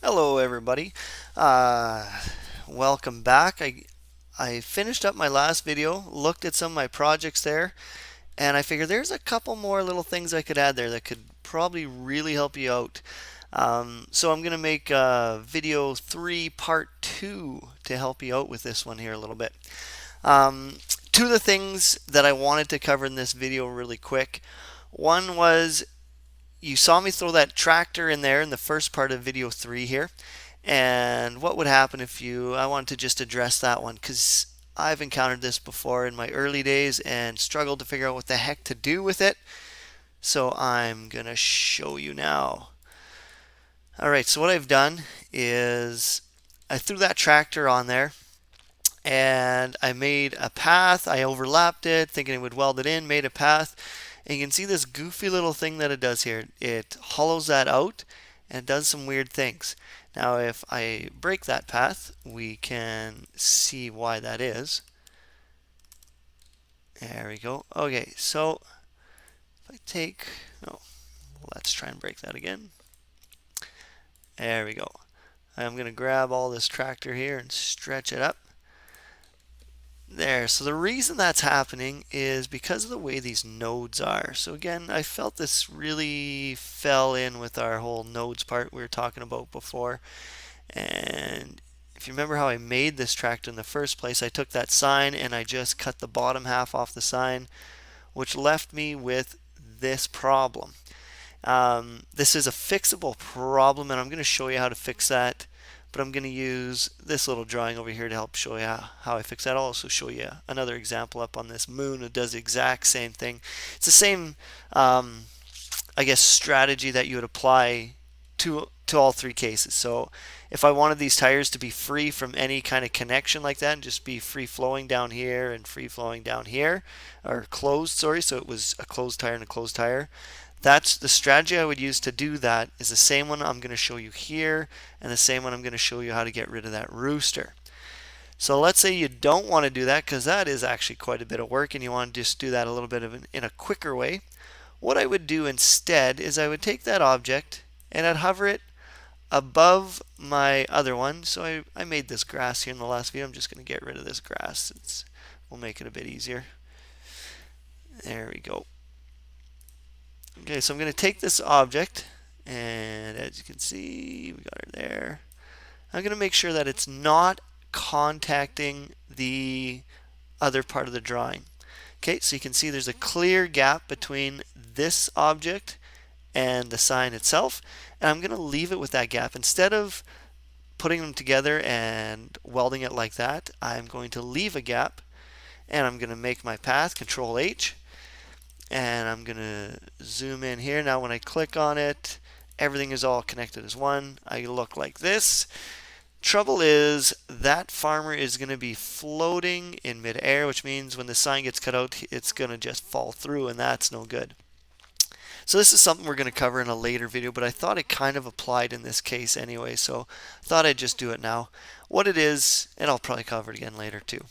Hello, everybody. Welcome back. I finished up my last video, looked at some of my projects there, and I figured there's a couple more little things I could add there that could probably really help you out. So I'm going to make video 3 part 2 to help you out with this one here a little bit. Um, Two of the things that I wanted to cover in this video really quick. One was you saw me throw that tractor in there in the first part of video 3 here. And what would happen if I wanted to just address that one, because I've encountered this before in my early days and struggled to figure out what the heck to do with it. So I'm going to show you now. Alright, so what I've done is I threw that tractor on there and I made a path. I overlapped it thinking it would weld it in, made a path. And you can see this goofy little thing that it does here. It hollows that out and it does some weird things. Now if I break that path, we can see why that is. There we go. Okay, so if I take, let's try and break that again. There we go. I'm going to grab all this tractor here and stretch it up. There, so the reason that's happening is because of the way these nodes are. So again, I felt this really fell in with our whole nodes part we were talking about before. And if you remember how I made this tractor in the first place, I took that sign and I just cut the bottom half off the sign, which left me with this problem. This is a fixable problem, and I'm going to show you how to fix that. But I'm going to use this little drawing over here to help show you how I fix that. I'll also show you another example up on this moon that does the exact same thing. It's the same, I guess, strategy that you would apply to all three cases. So if I wanted these tires to be free from any kind of connection like that and just be free flowing down here and free flowing down here, or closed, sorry, so it was a closed tire and a closed tire, that's the strategy I would use to do that is the same one I'm going to show you here and the same one I'm going to show you how to get rid of that rooster. So let's say you don't want to do that because that is actually quite a bit of work and you want to just do that a little bit in a quicker way. What I would do instead is I would take that object and I'd hover it above my other one. So I made this grass here in the last video. I'm just going to get rid of this grass. We'll make it a bit easier. There we go. Okay, so I'm going to take this object, and as you can see, we got her there. I'm going to make sure that it's not contacting the other part of the drawing. Okay, so you can see there's a clear gap between this object and the sign itself, and I'm going to leave it with that gap. Instead of putting them together and welding it like that, I'm going to leave a gap, and I'm going to make my path, Control H, and I'm going to zoom in here. Now when I click on it, everything is all connected as one. I look like this. Trouble is that farmer is going to be floating in midair, which means when the sign gets cut out, it's going to just fall through, and that's no good. So this is something we're going to cover in a later video, but I thought it kind of applied in this case anyway, so I thought I'd just do it now. What it is, and I'll probably cover it again later too,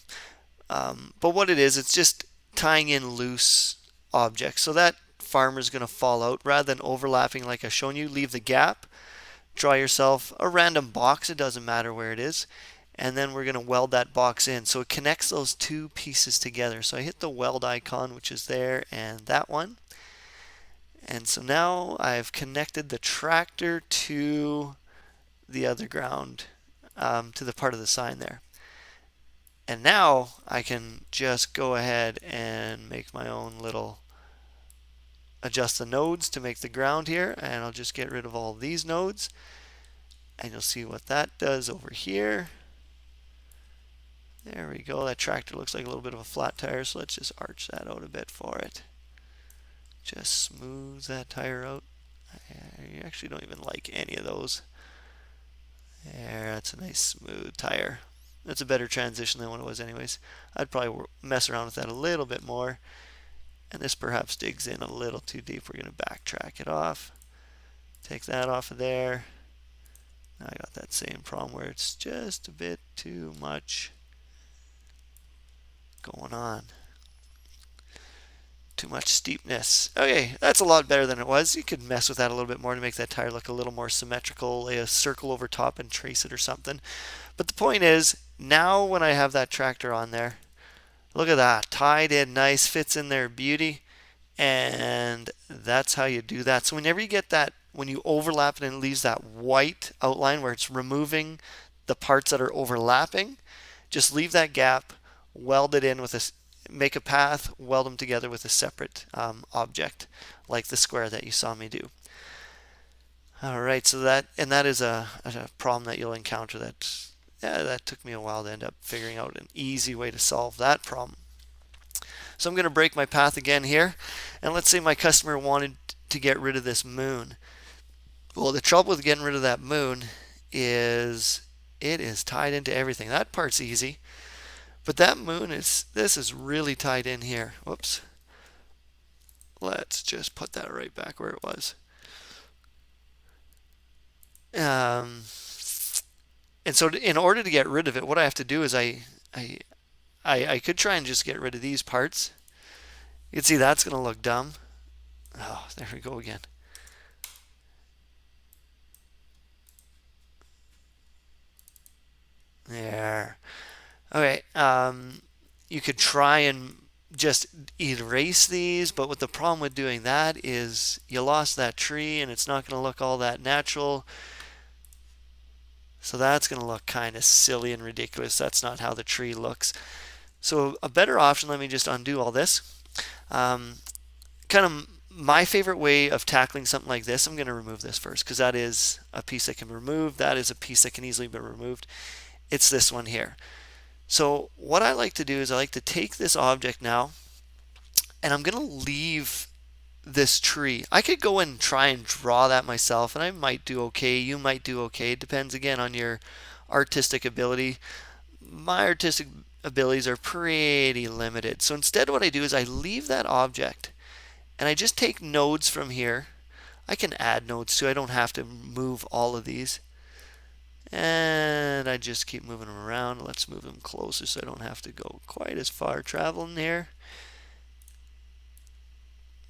but what it is, it's just tying in loose objects. So that farmer is going to fall out. Rather than overlapping like I've shown you, leave the gap, draw yourself a random box, it doesn't matter where it is, and then we're going to weld that box in. So it connects those two pieces together. So I hit the weld icon, which is there, and that one. And so now I've connected the tractor to the other ground, to the part of the sign there. And now I can just go ahead and make my own little, adjust the nodes to make the ground here, and I'll just get rid of all these nodes, and you'll see what that does over here. There we go. That tractor looks like a little bit of a flat tire, so let's just arch that out a bit for it. Just smooth that tire out. I actually don't even like any of those. There, that's a nice smooth tire. That's a better transition than what it was anyways. I'd probably mess around with that a little bit more. And this perhaps digs in a little too deep. We're going to backtrack it off. Take that off of there. Now I got that same problem where it's just a bit too much going on. Too much steepness. Okay, that's a lot better than it was. You could mess with that a little bit more to make that tire look a little more symmetrical, lay a circle over top and trace it or something. But the point is, now when I have that tractor on there, look at that, tied in nice, fits in there, beauty. And that's how you do that. So whenever you get that, when you overlap it and it leaves that white outline where it's removing the parts that are overlapping, just leave that gap, weld it in with a, make a path, weld them together with a separate object, like the square that you saw me do. All right, so that, and that is a problem that you'll encounter that, yeah, that took me a while to end up figuring out an easy way to solve that problem. So I'm going to break my path again here, and let's say my customer wanted to get rid of this moon. Well, the trouble with getting rid of that moon is it is tied into everything. That part's easy, but that moon is, this is really tied in here. Whoops. Let's just put that right back where it was. And so in order to get rid of it, what I have to do is I could try and just get rid of these parts. You can see that's going to look dumb. Oh, there we go again. There. Okay. You could try and just erase these, but what the problem with doing that is you lost that tree and it's not going to look all that natural. So that's going to look kind of silly and ridiculous. That's not how the tree looks. So a better option, let me just undo all this. Kind of my favorite way of tackling something like this, I'm going to remove this first because that is a piece that can be removed. That is a piece that can easily be removed. It's this one here. So what I like to do is I like to take this object now and I'm going to leave this tree. I could go and try and draw that myself and I might do okay. You might do okay. It depends again on your artistic ability. My artistic abilities are pretty limited. So instead what I do is I leave that object and I just take nodes from here. I can add nodes too. I don't have to move all of these. And I just keep moving them around. Let's move them closer so I don't have to go quite as far traveling here.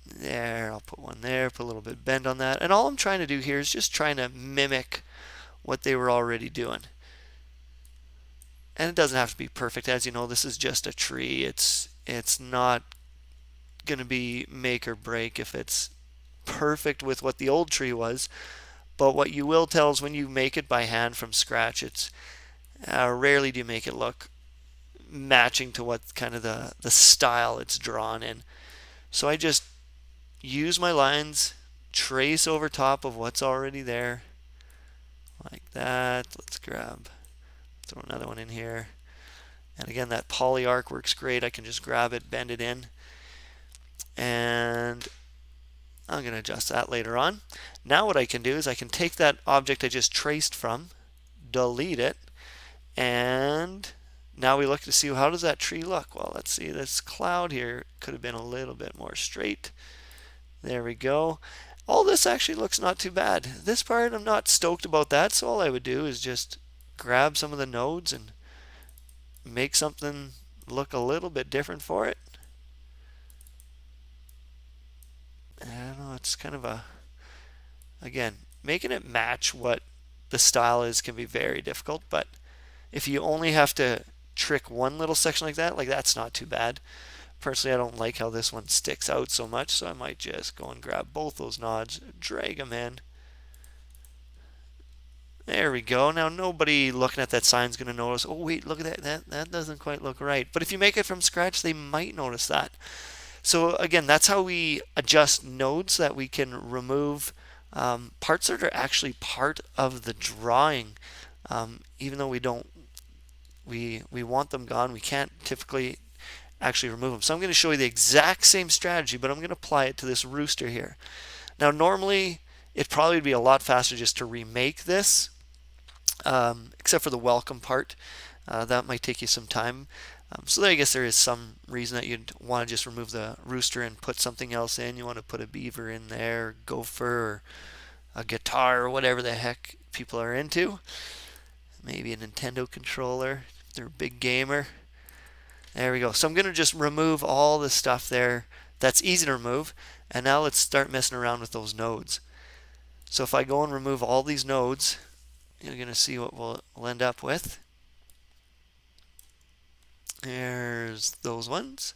There, I'll put one there, put a little bit of bend on that. And all I'm trying to do here is just trying to mimic what they were already doing. And it doesn't have to be perfect. As you know, this is just a tree. It's not going to be make or break if it's perfect with what the old tree was. But what you will tell is when you make it by hand from scratch, it's rarely do you make it look matching to what kind of the style it's drawn in. So I just use my lines, trace over top of what's already there, like that. Let's grab, throw another one in here. And again, that poly arc works great. I can just grab it, bend it in, and I'm going to adjust that later on. Now what I can do is I can take that object I just traced from, delete it, and now we look to see how does that tree look. Well, let's see, this cloud here could have been a little bit more straight. There we go. All this actually looks not too bad. This part I'm not stoked about that, so all I would do is just grab some of the nodes and make something look a little bit different for it. I don't know, it's kind of a, again, making it match what the style is can be very difficult, but if you only have to trick one little section like that, that's not too bad. Personally, I don't like how this one sticks out so much, so I might just go and grab both those nodes, drag them in. There we go. Now nobody looking at that sign is going to notice, oh wait, look at that, that doesn't quite look right. But if you make it from scratch, they might notice that. So again, that's how we adjust nodes that we can remove parts that are actually part of the drawing. Even though we want them gone, we can't typically actually remove them. So I'm going to show you the exact same strategy, but I'm going to apply it to this rooster here. Now normally it'd probably be a lot faster just to remake this, except for the welcome part. That might take you some time. So I guess there is some reason that you'd want to just remove the rooster and put something else in. You want to put a beaver in there, gopher, or a guitar, or whatever the heck people are into. Maybe a Nintendo controller. They're a big gamer. There we go. So I'm going to just remove all the stuff there That's easy to remove. And now let's start messing around with those nodes. So if I go and remove all these nodes, you're going to see what we'll end up with. There's those ones.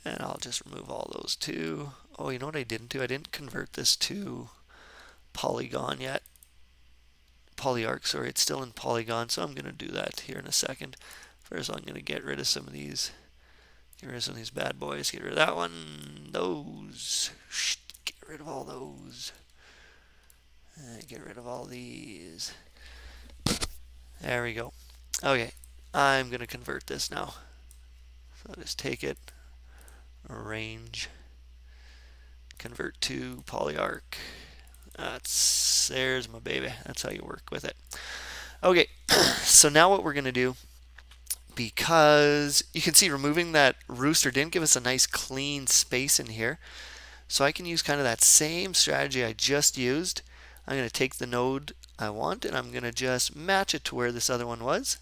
And I'll just remove all those too. Oh, you know what I didn't do? I didn't convert this to polygon yet. Polyarc, sorry, it's still in polygon, so I'm going to do that here in a second. First, I'm going to get rid of some of these. Get rid of some of these bad boys. Get rid of that one. Those. Get rid of all those. Get rid of all these. There we go. Okay, I'm going to convert this now. So I'll just take it, arrange, convert to polyarc. There's my baby. That's how you work with it. Okay, so now what we're going to do, because you can see removing that rooster didn't give us a nice clean space in here, so I can use kind of that same strategy I just used. I'm going to take the node I want and I'm going to just match it to where this other one was,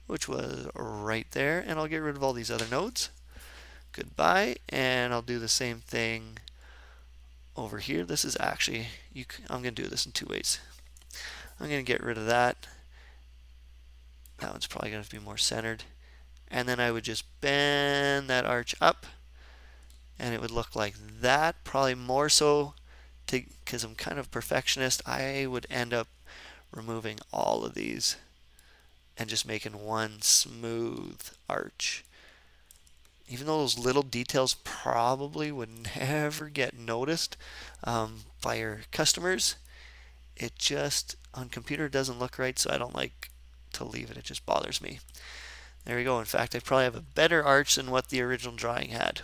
which was right there, and I'll get rid of all these other nodes. Goodbye, and I'll do the same thing over here. This is actually, I'm going to do this in two ways. I'm going to get rid of that. That one's probably going to be more centered. And then I would just bend that arch up, and it would look like that. Probably more so, because I'm kind of perfectionist, I would end up removing all of these and just making one smooth arch. Even though those little details probably would never get noticed by your customers, it just, on computer, doesn't look right, so I don't like to leave it. It just bothers me. There we go. In fact, I probably have a better arch than what the original drawing had.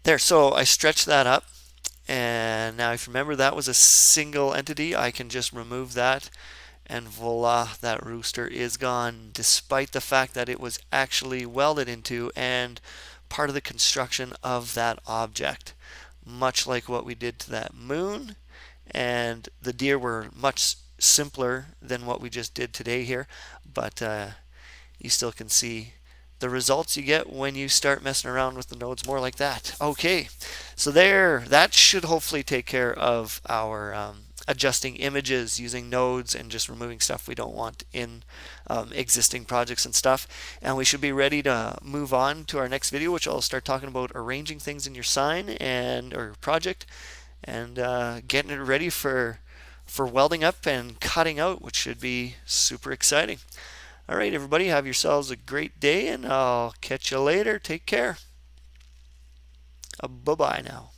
There, so I stretched that up, and now if you remember that was a single entity, I can just remove that, and voila, that rooster is gone, despite the fact that it was actually welded into and part of the construction of that object. Much like what we did to that moon, and the deer were much simpler than what we just did today here, but you still can see the results you get when you start messing around with the nodes more like that. Okay, so that should hopefully take care of our adjusting images using nodes and just removing stuff we don't want in existing projects and stuff. And we should be ready to move on to our next video, which I'll start talking about arranging things in your sign or project, and getting it ready for welding up and cutting out, which should be super exciting. All right, everybody, have yourselves a great day, and I'll catch you later. Take care. Bye-bye now.